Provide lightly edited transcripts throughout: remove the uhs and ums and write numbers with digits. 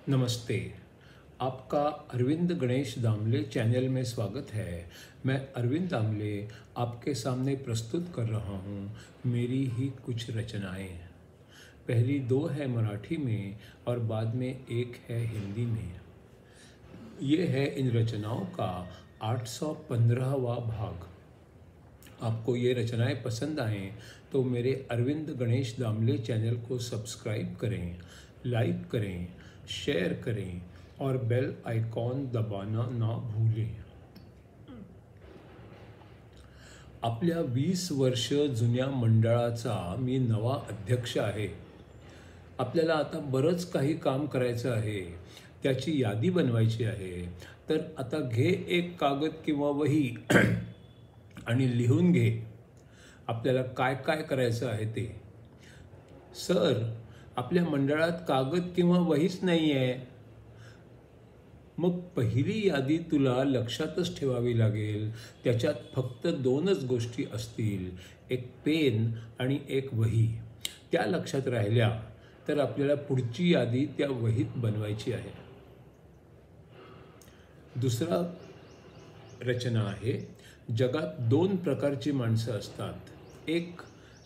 नमस्ते। आपका अरविंद गणेश दामले चैनल में स्वागत है। मैं अरविंद दामले आपके सामने प्रस्तुत कर रहा हूँ मेरी ही कुछ रचनाएं। पहली दो है मराठी में और बाद में एक है हिंदी में। ये है इन रचनाओं का 815वां भाग। आपको ये रचनाएं पसंद आएँ तो मेरे अरविंद गणेश दामले चैनल को सब्सक्राइब करें, लाइक करें, शेयर करें और बेल आइकॉन दबाना ना भूलें। आपल्या 20 वर्ष जुन्या मंडळाचा मी नवा अध्यक्ष आहे। आपल्याला आता बरंच काही काम करायचं आहे, त्याची यादी बनवायची आहे। तर आता घे एक कागद किंवा वही आणि लिहून घे आपल्याला काय काय करायचं आहे ते। सर, आपल्या मंडळात कागद किंवा वहीच नाही आहे। मग पहिली यादी तुला लक्षातच ठेवावी लागेल। त्याच्यात फक्त दोनच गोष्टी असतील, एक पेन आणि एक वही। त्या लक्षात राहिल्या तर आपल्याला पुढची यादी त्या वहीत बनवायची आहे। दुसरा रचना आहे, जगात दोन प्रकारची माणसं असतात, एक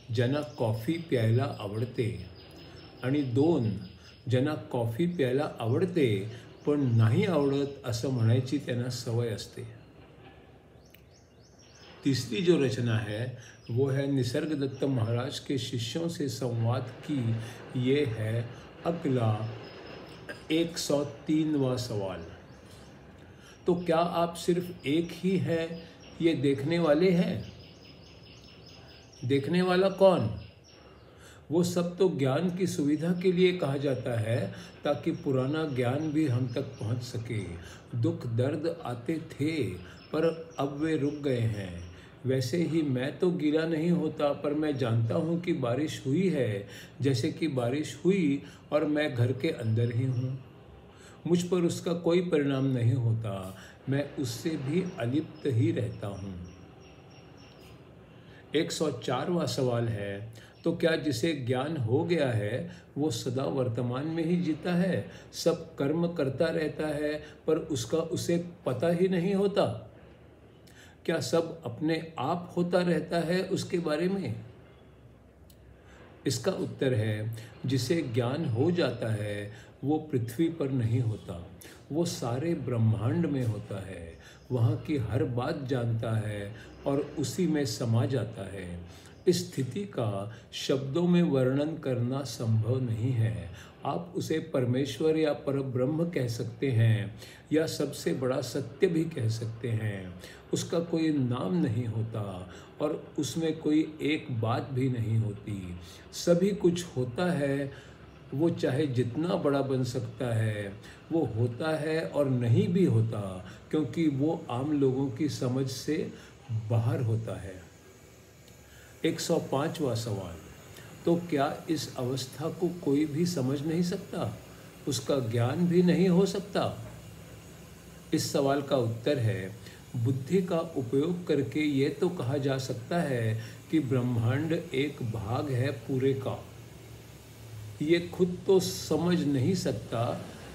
ज्यांना कॉफी प्यायला आवडते आणि दोन ज्यांना कॉफी प्यायला आवडते पण नाही आवडत असं म्हणायची त्यांना सवय असते। तीसरी जो रचना है वो है निसर्गदत्त महाराज के शिष्यों से संवाद की। ये है अगला 103वां सवाल। तो क्या आप सिर्फ एक ही है ये देखने वाले हैं? देखने वाला कौन? वो सब तो ज्ञान की सुविधा के लिए कहा जाता है ताकि पुराना ज्ञान भी हम तक पहुंच सके। दुख दर्द आते थे पर अब वे रुक गए हैं। वैसे ही मैं तो गीला नहीं होता पर मैं जानता हूँ कि बारिश हुई है, जैसे कि बारिश हुई और मैं घर के अंदर ही हूँ। मुझ पर उसका कोई परिणाम नहीं होता, मैं उससे भी अलिप्त ही रहता हूँ। 104वां सवाल है, तो क्या जिसे ज्ञान हो गया है वो सदा वर्तमान में ही जीता है, सब कर्म करता रहता है पर उसका उसे पता ही नहीं होता? क्या सब अपने आप होता रहता है उसके बारे में? इसका उत्तर है, जिसे ज्ञान हो जाता है वो पृथ्वी पर नहीं होता, वो सारे ब्रह्मांड में होता है। वहाँ की हर बात जानता है और उसी में समा जाता है। इस स्थिति का शब्दों में वर्णन करना संभव नहीं है। आप उसे परमेश्वर या परब्रह्म कह सकते हैं या सबसे बड़ा सत्य भी कह सकते हैं। उसका कोई नाम नहीं होता और उसमें कोई एक बात भी नहीं होती। सभी कुछ होता है, वो चाहे जितना बड़ा बन सकता है, वो होता है और नहीं भी होता क्योंकि वो आम लोगों की समझ से बाहर होता है। 105वां सवाल, तो क्या इस अवस्था को कोई भी समझ नहीं सकता, उसका ज्ञान भी नहीं हो सकता? इस सवाल का उत्तर है, बुद्धि का उपयोग करके ये तो कहा जा सकता है कि ब्रह्मांड एक भाग है पूरे का। ये खुद तो समझ नहीं सकता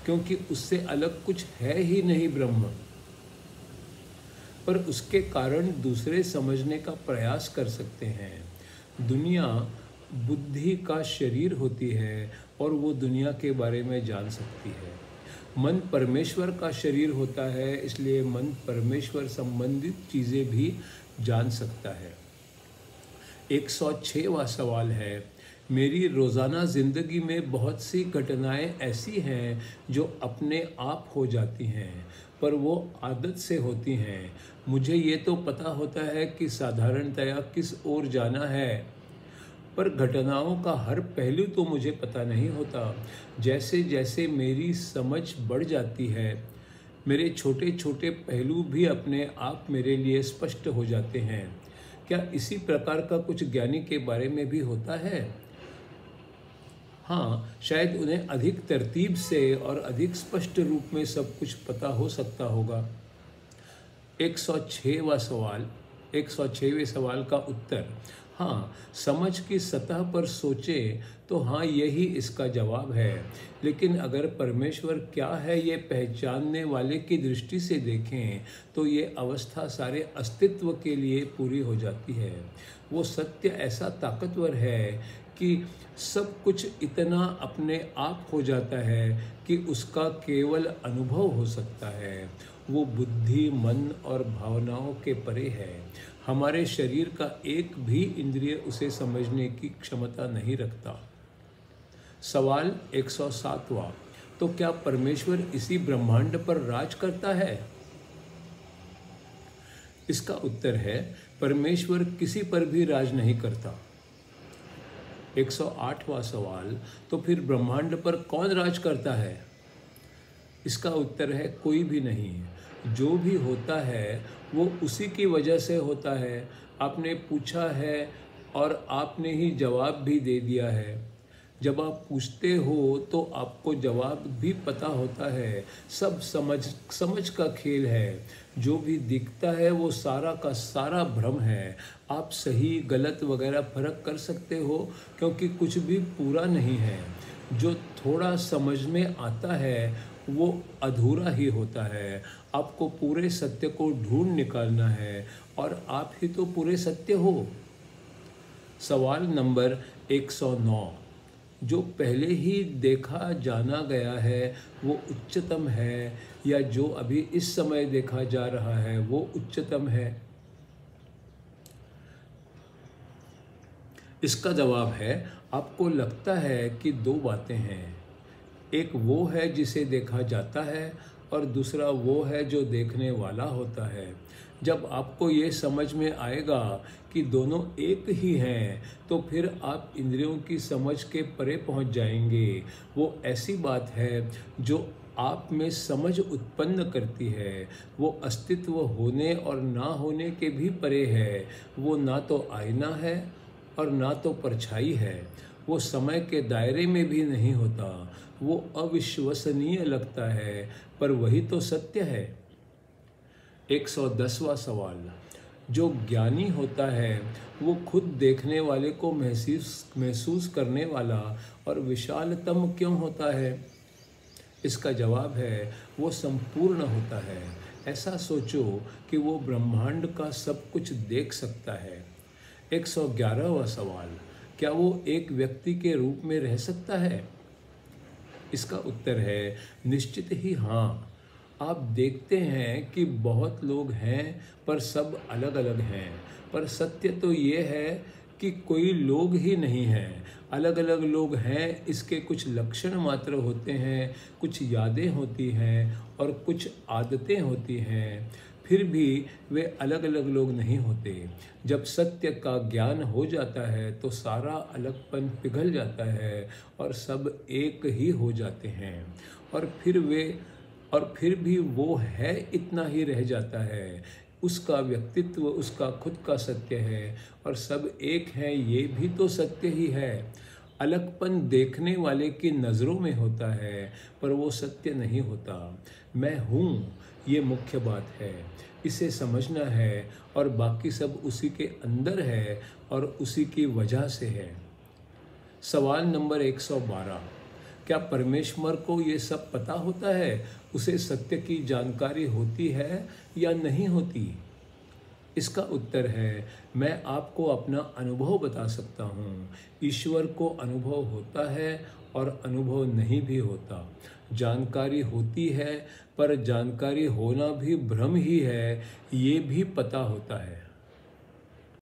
क्योंकि उससे अलग कुछ है ही नहीं ब्रह्म, पर उसके कारण दूसरे समझने का प्रयास कर सकते हैं। दुनिया बुद्धि का शरीर होती है और वो दुनिया के बारे में जान सकती है। मन परमेश्वर का शरीर होता है, इसलिए मन परमेश्वर संबंधित चीज़ें भी जान सकता है। 106वां सवाल है, मेरी रोज़ाना ज़िंदगी में बहुत सी घटनाएं ऐसी हैं जो अपने आप हो जाती हैं पर वो आदत से होती हैं। मुझे ये तो पता होता है कि साधारणतया किस ओर जाना है, पर घटनाओं का हर पहलू तो मुझे पता नहीं होता। जैसे जैसे मेरी समझ बढ़ जाती है, मेरे छोटे छोटे पहलू भी अपने आप मेरे लिए स्पष्ट हो जाते हैं। क्या इसी प्रकार का कुछ ज्ञानी के बारे में भी होता है? हाँ, शायद उन्हें अधिक तरतीब से और अधिक स्पष्ट रूप में सब कुछ पता हो सकता होगा। 106वां सवाल, 106वें सवाल का उत्तर, हाँ, समझ की सतह पर सोचें तो हाँ, यही इसका जवाब है। लेकिन अगर परमेश्वर क्या है ये पहचानने वाले की दृष्टि से देखें तो ये अवस्था सारे अस्तित्व के लिए पूरी हो जाती है। वो सत्य ऐसा ताकतवर है कि सब कुछ इतना अपने आप हो जाता है कि उसका केवल अनुभव हो सकता है। वो बुद्धि, मन और भावनाओं के परे है। हमारे शरीर का एक भी इंद्रिय उसे समझने की क्षमता नहीं रखता। सवाल 107वां। तो क्या परमेश्वर इसी ब्रह्मांड पर राज करता है? इसका उत्तर है परमेश्वर किसी पर भी राज नहीं करता। 108वां सवाल। तो फिर ब्रह्मांड पर कौन राज करता है? इसका उत्तर है कोई भी नहीं। जो भी होता है वो उसी की वजह से होता है। आपने पूछा है और आपने ही जवाब भी दे दिया है। जब आप पूछते हो तो आपको जवाब भी पता होता है। सब समझ का खेल है। जो भी दिखता है वो सारा का सारा भ्रम है। आप सही गलत वगैरह फर्क कर सकते हो क्योंकि कुछ भी पूरा नहीं है। जो थोड़ा समझ में आता है वो अधूरा ही होता है। आपको पूरे सत्य को ढूंढ निकालना है और आप ही तो पूरे सत्य हो। सवाल नंबर 109। जो पहले ही देखा जाना गया है वो उच्चतम है या जो अभी इस समय देखा जा रहा है वो उच्चतम है? इसका जवाब है आपको लगता है कि दो बातें हैं। एक वो है जिसे देखा जाता है और दूसरा वो है जो देखने वाला होता है। जब आपको ये समझ में आएगा कि दोनों एक ही हैं तो फिर आप इंद्रियों की समझ के परे पहुंच जाएंगे। वो ऐसी बात है जो आप में समझ उत्पन्न करती है। वो अस्तित्व होने और ना होने के भी परे है। वो ना तो आईना है और ना तो परछाई है। वो समय के दायरे में भी नहीं होता। वो अविश्वसनीय लगता है पर वही तो सत्य है। 110वां सवाल। जो ज्ञानी होता है वो खुद देखने वाले को महसूस करने वाला और विशालतम क्यों होता है? इसका जवाब है वो संपूर्ण होता है। ऐसा सोचो कि वो ब्रह्मांड का सब कुछ देख सकता है। 111वां सवाल। क्या वो एक व्यक्ति के रूप में रह सकता है? इसका उत्तर है निश्चित ही हाँ। आप देखते हैं कि बहुत लोग हैं पर सब अलग अलग हैं। पर सत्य तो ये है कि कोई लोग ही नहीं हैं। अलग अलग लोग हैं इसके कुछ लक्षण मात्र होते हैं, कुछ यादें होती हैं और कुछ आदतें होती हैं। फिर भी वे अलग अलग लोग नहीं होते। जब सत्य का ज्ञान हो जाता है तो सारा अलगपन पिघल जाता है और सब एक ही हो जाते हैं। और फिर भी वो है इतना ही रह जाता है। उसका व्यक्तित्व उसका खुद का सत्य है और सब एक हैं ये भी तो सत्य ही है। अलगपन देखने वाले की नज़रों में होता है पर वो सत्य नहीं होता। मैं हूँ ये मुख्य बात है। इसे समझना है और बाकी सब उसी के अंदर है और उसी की वजह से है। सवाल नंबर 112। क्या परमेश्वर को ये सब पता होता है? उसे सत्य की जानकारी होती है या नहीं होती? इसका उत्तर है मैं आपको अपना अनुभव बता सकता हूँ। ईश्वर को अनुभव होता है और अनुभव नहीं भी होता। जानकारी होती है पर जानकारी होना भी भ्रम ही है ये भी पता होता है।